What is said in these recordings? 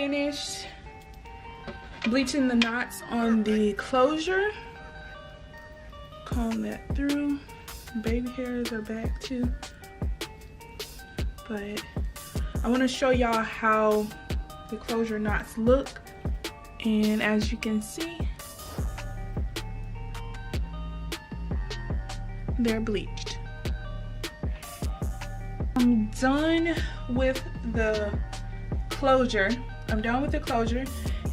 finished bleaching the knots on the closure. Comb that through. Baby hairs are back too. But I want to show y'all how the closure knots look. And as you can see, they're bleached. I'm done with the closure.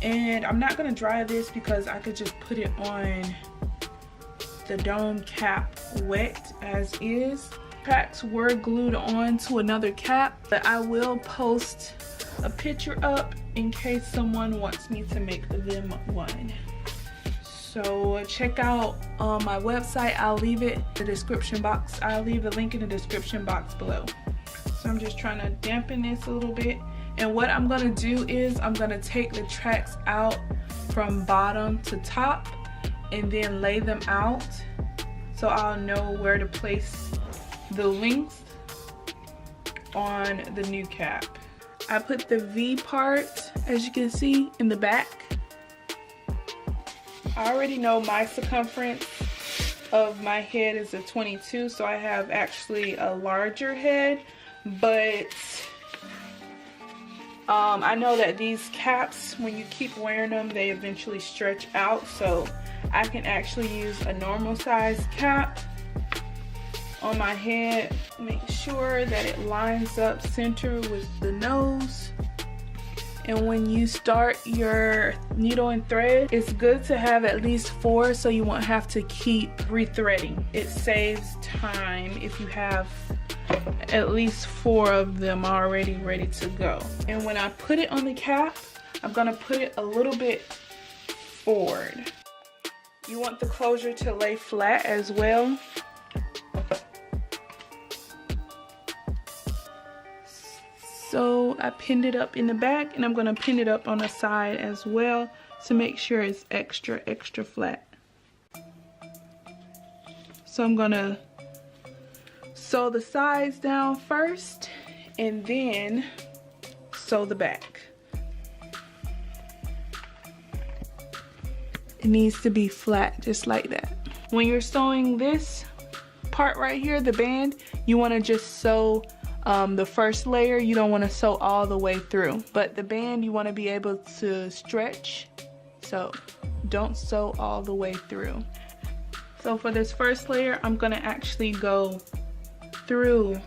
And I'm not gonna dry this because I could just put it on the dome cap wet as is. Tracks were glued on to another cap, but I will post a picture up in case someone wants me to make them one. So check out my website. I'll leave it in the description box. I'll leave the link in the description box below. So I'm just trying to dampen this a little bit. And what I'm gonna do is I'm gonna take the tracks out from bottom to top and then lay them out so I'll know where to place the length on the new cap. I put the V part, as you can see, in the back. I already know my circumference of my head is a 22, so I have actually a larger head, but I know that these caps, when you keep wearing them, they eventually stretch out, so I can actually use a normal size cap on my head. Make sure that it lines up center with the nose. And when you start your needle and thread, it's good to have at least 4 so you won't have to keep rethreading. It saves time if you have at least 4 of them already ready to go. And when I put it on the cap, I'm gonna put it a little bit forward. You want the closure to lay flat as well. So I pinned it up in the back, and I'm gonna pin it up on the side as well to make sure it's extra flat. So I'm gonna sew the sides down first and then sew the back. It needs to be flat just like that. When you're sewing this part right here, the band, you want to just sew the first layer. You don't want to sew all the way through, but the band you want to be able to stretch, so don't sew all the way through. So for this first layer, I'm gonna actually go through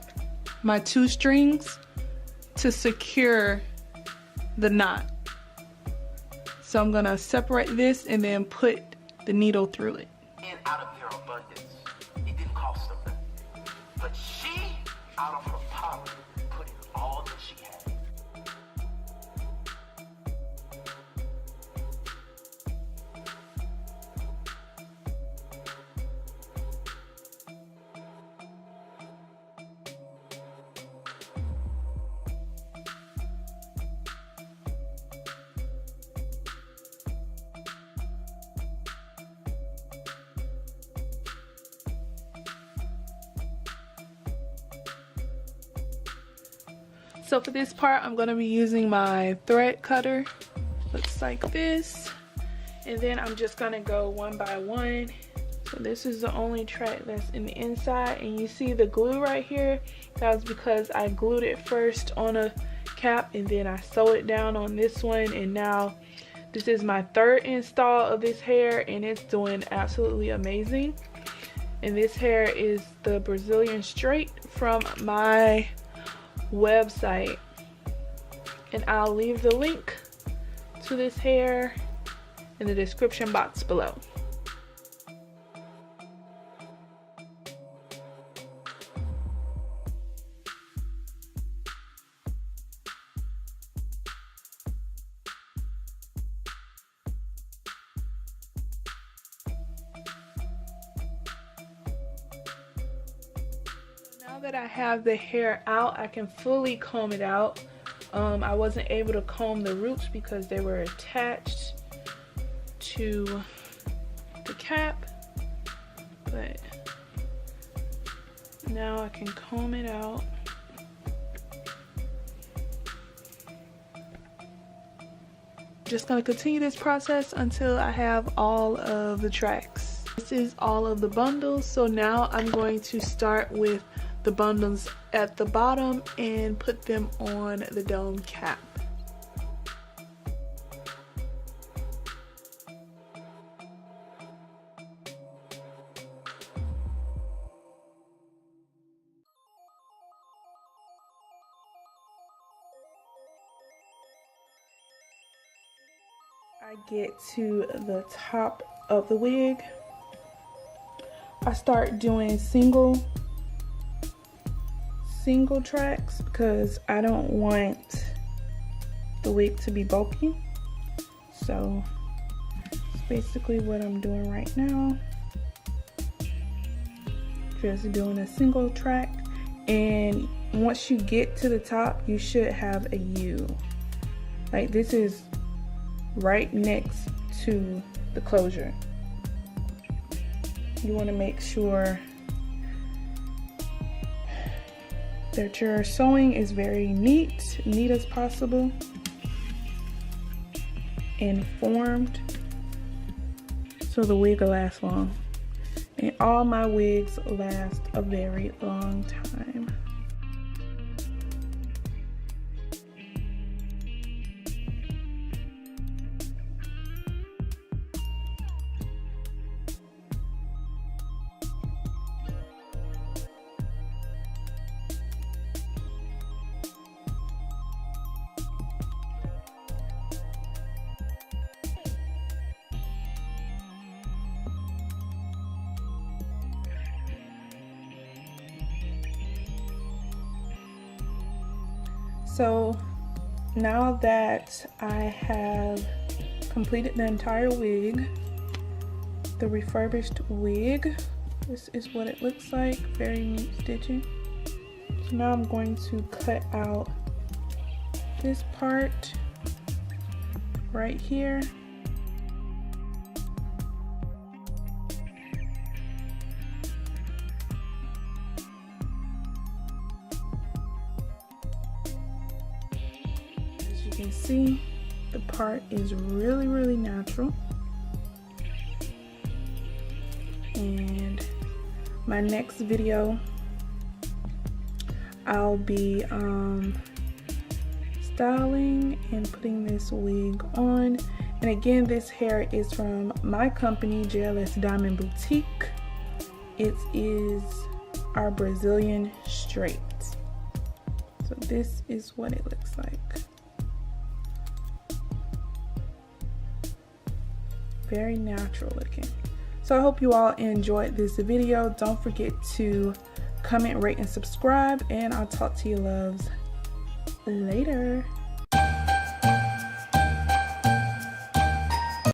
my 2 strings to secure the knot. So I'm gonna separate this and then put the needle through it. And out of their abundance, it didn't cost them nothing. But she, out of her poverty, put in all that she had. So for this part, I'm gonna be using my thread cutter. Looks like this. And then I'm just gonna go one by one. So this is the only track that's in the inside, and you see the glue right here. That was because I glued it first on a cap and then I sewed it down on this one, and now this is my 3rd install of this hair and it's doing absolutely amazing. And this hair is the Brazilian straight from my website, and I'll leave the link to this hair in the description box below. Now that I have the hair out, I can fully comb it out. I wasn't able to comb the roots because they were attached to the cap, but now I can comb it out. just gonna continue this process until I have all of the tracks. This is all of the bundles, so now I'm going to start with the bundles at the bottom and put them on the dome cap. I get to the top of the wig, I start doing single tracks because I don't want the wig to be bulky. So it's basically what I'm doing right now. Just doing a single track, and once you get to the top, you should have a U. Like this is right next to the closure. You want to make sure that your sewing is very neat as possible, and formed, so the wig will last long. And all my wigs last a very long time. So now that I have completed the entire wig, the refurbished wig, this is what it looks like, very neat stitching. So now I'm going to cut out this part right here. You can see the part is really natural, and my next video I'll be styling and putting this wig on. And again, this hair is from my company, JLS Diamond Boutique. It is our Brazilian straight. So this is what it looks like. Very natural looking. So I hope you all enjoyed this video. Don't forget to comment, rate, and subscribe, and I'll talk to you loves later.